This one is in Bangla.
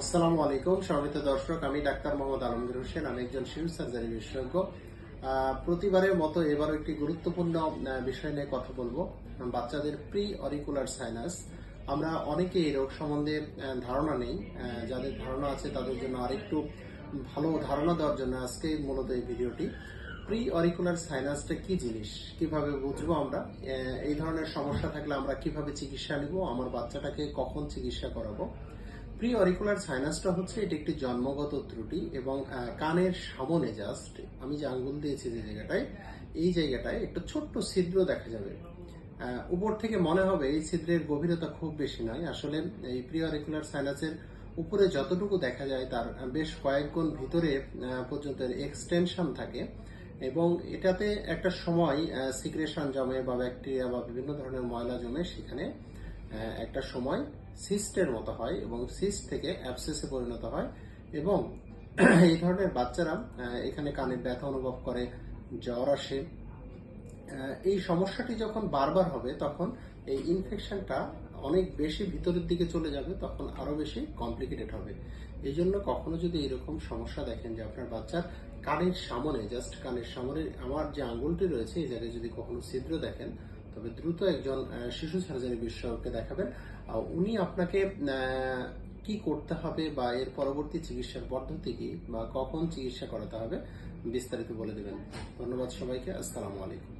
আসসালামু আলাইকুম সম্মানিত দর্শক, আমি ডাক্তার মোহাম্মদ আলমগীর হোসেন। আমি একজন শিশু সার্জারি বিশেষজ্ঞ। প্রতিবারের মতো এবারও একটি গুরুত্বপূর্ণ বিষয় নিয়ে কথা বলবো, বাচ্চাদের প্রি অরিকুলার সাইনাস। আমরা অনেকে এই রোগ সম্বন্ধে ধারণা নেই। যাদের ধারণা আছে তাদের জন্য আরেকটু ভালো ধারণা দেওয়ার জন্য আজকে মূলত এই ভিডিওটি। প্রি অরিকুলার সাইনাসটা কি জিনিস, কিভাবে বুঝবো আমরা, এই ধরনের সমস্যা থাকলে আমরা কিভাবে চিকিৎসা নিব, আমার বাচ্চাটাকে কখন চিকিৎসা করাবো। প্রি অরিকুলার সাইনাসটা হচ্ছে এটি একটি জন্মগত ত্রুটি এবং কানের সামনে জাস্ট আমি যে আঙ্গুল দিয়েছি যে জায়গাটায়, এই জায়গাটায় একটা ছোট্ট ছিদ্র দেখা যাবে। উপর থেকে মনে হবে এই ছিদ্রের গভীরতা খুব বেশি নয়। আসলে এই প্রি অরিকুলার সাইনাসের উপরে যতটুকু দেখা যায় তার বেশ কয়েক গুণ ভিতরে পর্যন্ত এক্সটেনশন থাকে এবং এটাতে একটা সময় সিক্রেশন জমে বা ব্যাকটেরিয়া বা বিভিন্ন ধরনের ময়লা জমে, সেখানে একটা সময় সিস্টের মতো হয় এবং সিস্ট থেকে অ্যাবসেসে পরিণত হয় এবং এই ধরনের বাচ্চারা এখানে কানে ব্যথা অনুভব করে, জ্বর আসে। এই সমস্যাটি যখন বারবার হবে তখন এই ইনফেকশনটা অনেক বেশি ভিতরের দিকে চলে যাবে, তখন আরো বেশি কমপ্লিকেটেড হবে। এই জন্য কখনো যদি এরকম সমস্যা দেখেন যে আপনার বাচ্চার কানের সামনে, জাস্ট কানের সামনে আমার যে আঙ্গুলটি রয়েছে এই জায়গায় যদি কখনো ছিদ্র দেখেন, তবে দ্রুত একজন শিশু সার্জারি বিশেষজ্ঞকে দেখাবেন। উনি আপনাকে কি করতে হবে বা এর পরবর্তী চিকিৎসার পদ্ধতি কি বা কখন চিকিৎসা করাতে হবে বিস্তারিত বলে দেবেন। ধন্যবাদ সবাইকে। আসসালামু আলাইকুম।